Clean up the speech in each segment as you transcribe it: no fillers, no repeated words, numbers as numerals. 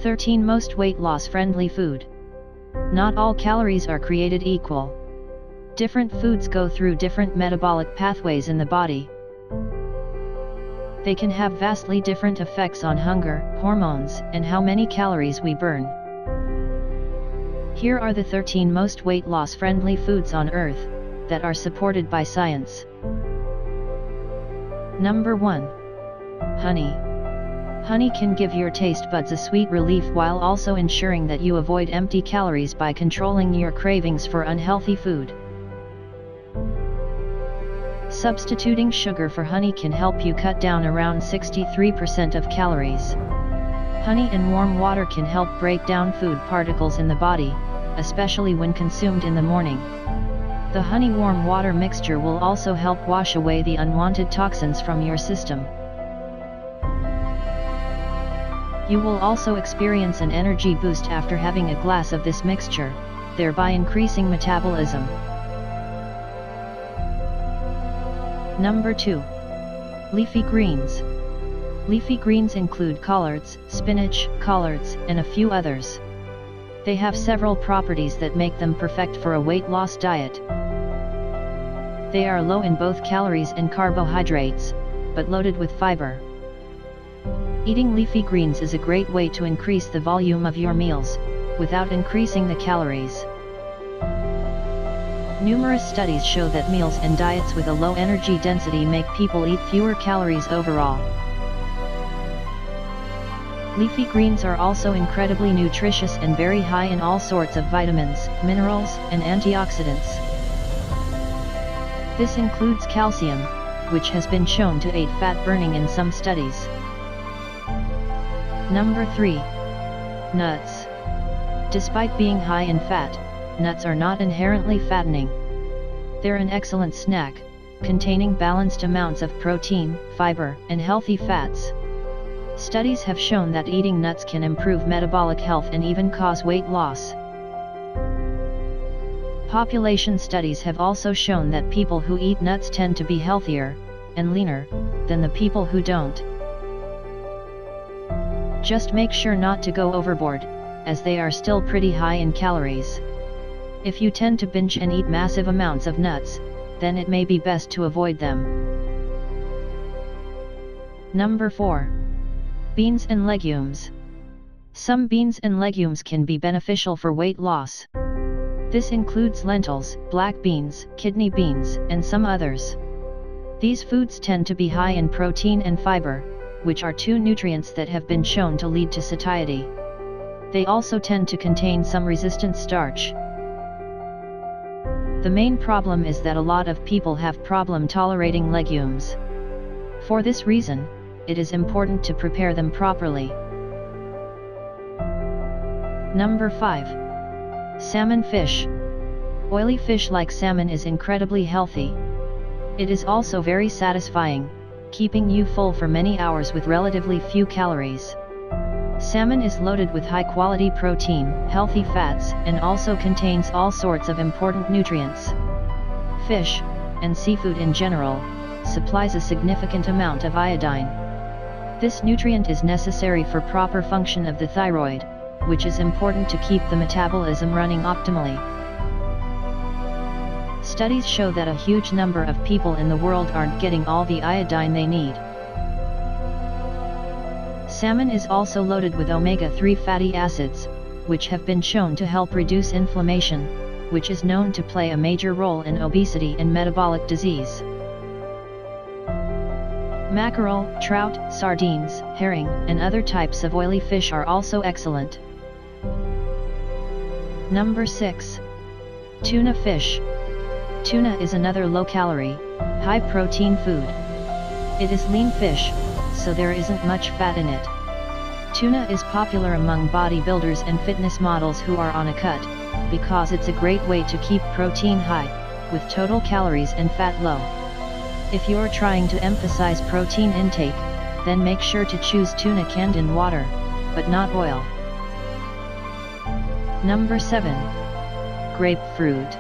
13 Most weight loss friendly food. Not all calories are created equal. Different foods go through different metabolic pathways in the body. They can have vastly different effects on hunger, hormones, and how many calories we burn. Here are the 13 most weight loss friendly foods on Earth that are supported by science. Number 1. Honey. Honey can give your taste buds a sweet relief while also ensuring that you avoid empty calories by controlling your cravings for unhealthy food. Substituting sugar for honey can help you cut down around 63% of calories. Honey and warm water can help break down food particles in the body, especially when consumed in the morning. The honey-warm water mixture will also help wash away the unwanted toxins from your system. You will also experience an energy boost after having a glass of this mixture, thereby increasing metabolism. Number 2. Leafy greens. Leafy greens include collards, spinach, collards, and a few others. They have several properties that make them perfect for a weight loss diet. They are low in both calories and carbohydrates, but loaded with fiber. Eating leafy greens is a great way to increase the volume of your meals, without increasing the calories. Numerous studies show that meals and diets with a low energy density make people eat fewer calories overall. Leafy greens are also incredibly nutritious and very high in all sorts of vitamins, minerals, and antioxidants. This includes calcium, which has been shown to aid fat burning in some studies. Number 3. Nuts. Despite being high in fat, nuts are not inherently fattening. They're an excellent snack, containing balanced amounts of protein, fiber, and healthy fats. Studies have shown that eating nuts can improve metabolic health and even cause weight loss. Population studies have also shown that people who eat nuts tend to be healthier and leaner than the people who don't. Just make sure not to go overboard, as they are still pretty high in calories. If you tend to binge and eat massive amounts of nuts, then it may be best to avoid them. Number 4. Beans and legumes. Some beans and legumes can be beneficial for weight loss. This includes lentils, black beans, kidney beans, and some others. These foods tend to be high in protein and fiber, which are two nutrients that have been shown to lead to satiety. They also tend to contain some resistant starch. The main problem is that a lot of people have problem tolerating legumes. For this reason, it is important to prepare them properly. Number 5. Salmon fish. Oily fish like salmon is incredibly healthy. It is also very satisfying, keeping you full for many hours with relatively few calories. Salmon is loaded with high-quality protein, healthy fats, and also contains all sorts of important nutrients. Fish, and seafood in general, supplies a significant amount of iodine. This nutrient is necessary for proper function of the thyroid, which is important to keep the metabolism running optimally. Studies show that a huge number of people in the world aren't getting all the iodine they need. Salmon is also loaded with omega-3 fatty acids, which have been shown to help reduce inflammation, which is known to play a major role in obesity and metabolic disease. Mackerel, trout, sardines, herring, and other types of oily fish are also excellent. Number 6. Tuna fish. Tuna is another low-calorie, high-protein food. It is lean fish, so there isn't much fat in it. Tuna is popular among bodybuilders and fitness models who are on a cut, because it's a great way to keep protein high, with total calories and fat low. If you're trying to emphasize protein intake, then make sure to choose tuna canned in water, but not oil. Number 7. Grapefruit.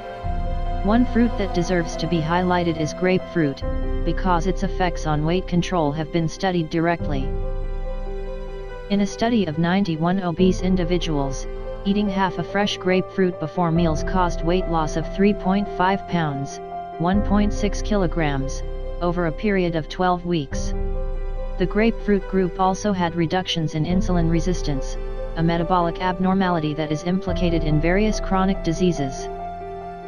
One fruit that deserves to be highlighted is grapefruit, because its effects on weight control have been studied directly. In a study of 91 obese individuals, eating half a fresh grapefruit before meals caused weight loss of 3.5 pounds, 1.6 kilograms, over a period of 12 weeks. The grapefruit group also had reductions in insulin resistance, a metabolic abnormality that is implicated in various chronic diseases.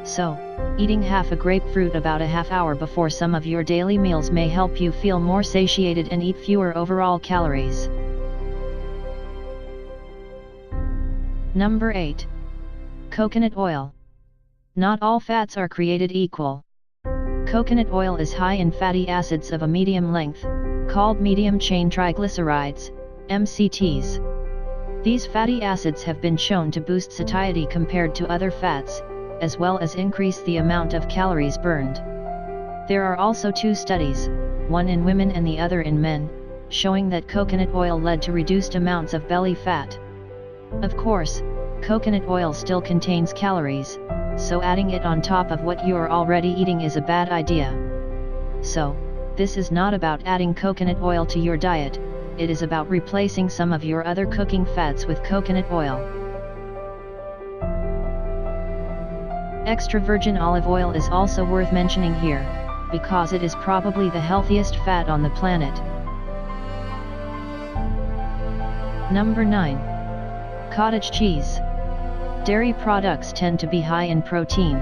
So, eating half a grapefruit about a half hour before some of your daily meals may help you feel more satiated and eat fewer overall calories. Number 8. Coconut oil. Not all fats are created equal. Coconut oil is high in fatty acids of a medium length, called medium-chain triglycerides, MCTs. These fatty acids have been shown to boost satiety compared to other fats, as well as increase the amount of calories burned. There are also 2 studies, one in women and the other in men, showing that coconut oil led to reduced amounts of belly fat. Of course, coconut oil still contains calories, so adding it on top of what you are already eating is a bad idea. So, this is not about adding coconut oil to your diet, it is about replacing some of your other cooking fats with coconut oil. Extra virgin olive oil is also worth mentioning here, because it is probably the healthiest fat on the planet. Number 9. Cottage cheese. Dairy products tend to be high in protein.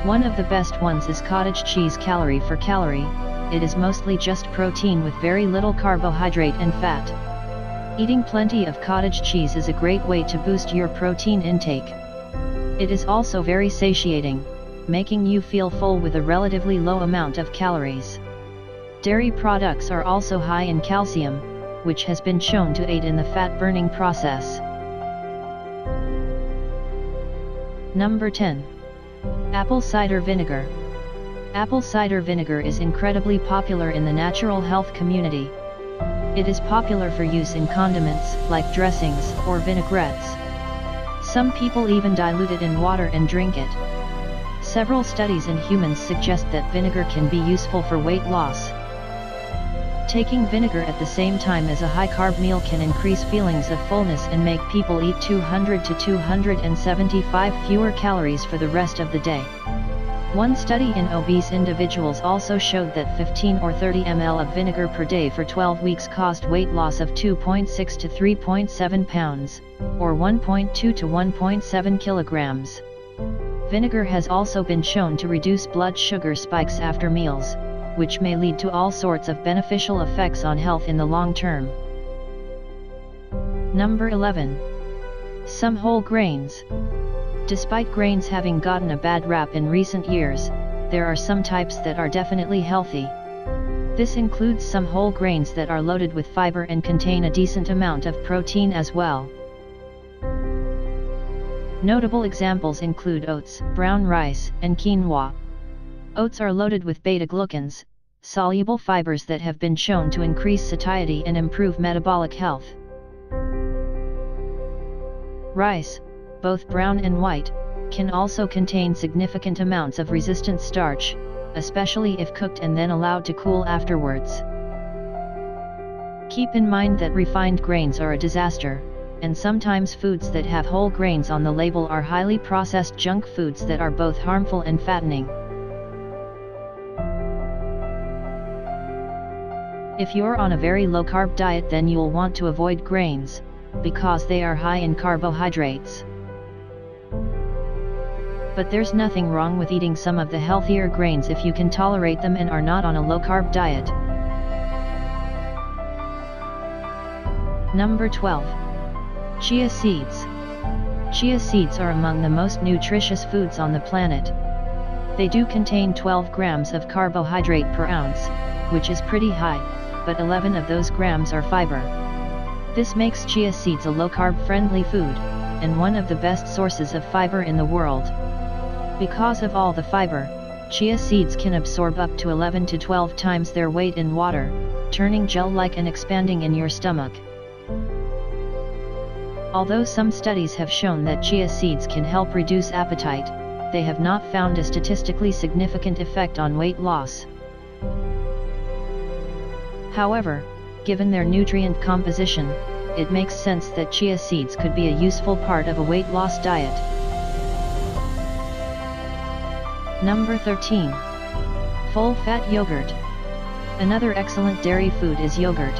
One of the best ones is cottage cheese. Calorie for calorie, it is mostly just protein with very little carbohydrate and fat. Eating plenty of cottage cheese is a great way to boost your protein intake. It is also very satiating, making you feel full with a relatively low amount of calories. Dairy products are also high in calcium, which has been shown to aid in the fat burning process. Number 10. Apple cider vinegar. Apple cider vinegar is incredibly popular in the natural health community. It is popular for use in condiments, like dressings or vinaigrettes. Some people even dilute it in water and drink it. Several studies in humans suggest that vinegar can be useful for weight loss. Taking vinegar at the same time as a high-carb meal can increase feelings of fullness and make people eat 200 to 275 fewer calories for the rest of the day. One study in obese individuals also showed that 15 or 30 ml of vinegar per day for 12 weeks caused weight loss of 2.6 to 3.7 pounds, or 1.2 to 1.7 kilograms. Vinegar has also been shown to reduce blood sugar spikes after meals, which may lead to all sorts of beneficial effects on health in the long term. Number 11. Some whole grains. Despite grains having gotten a bad rap in recent years, there are some types that are definitely healthy. This includes some whole grains that are loaded with fiber and contain a decent amount of protein as well. Notable examples include oats, brown rice, and quinoa. Oats are loaded with beta-glucans, soluble fibers that have been shown to increase satiety and improve metabolic health. Rice, both brown and white, can also contain significant amounts of resistant starch, especially if cooked and then allowed to cool afterwards. Keep in mind that refined grains are a disaster, and sometimes foods that have whole grains on the label are highly processed junk foods that are both harmful and fattening. If you're on a very low-carb diet, then you'll want to avoid grains, because they are high in carbohydrates. But there's nothing wrong with eating some of the healthier grains if you can tolerate them and are not on a low-carb diet. Number 12. Chia seeds. Chia seeds are among the most nutritious foods on the planet. They do contain 12 grams of carbohydrate per ounce, which is pretty high, but 11 of those grams are fiber. This makes chia seeds a low-carb friendly food, and one of the best sources of fiber in the world. Because of all the fiber, chia seeds can absorb up to 11 to 12 times their weight in water, turning gel-like and expanding in your stomach. Although some studies have shown that chia seeds can help reduce appetite, they have not found a statistically significant effect on weight loss. However, given their nutrient composition, it makes sense that chia seeds could be a useful part of a weight loss diet. Number 13. Full-fat yogurt. Another excellent dairy food is yogurt.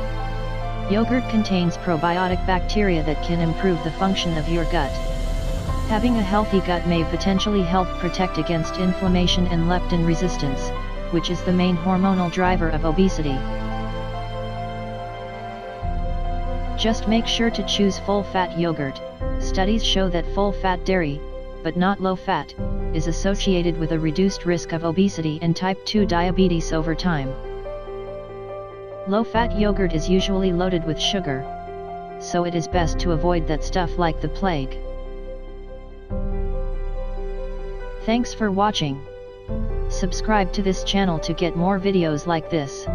Yogurt contains probiotic bacteria that can improve the function of your gut. Having a healthy gut may potentially help protect against inflammation and leptin resistance, which is the main hormonal driver of obesity. Just make sure to choose full-fat yogurt. Studies show that full-fat dairy, but not low-fat, is associated with a reduced risk of obesity and type 2 diabetes over time. Low-fat yogurt is usually loaded with sugar, so it is best to avoid that stuff like the plague. Thanks for watching. Subscribe to this channel to get more videos like this.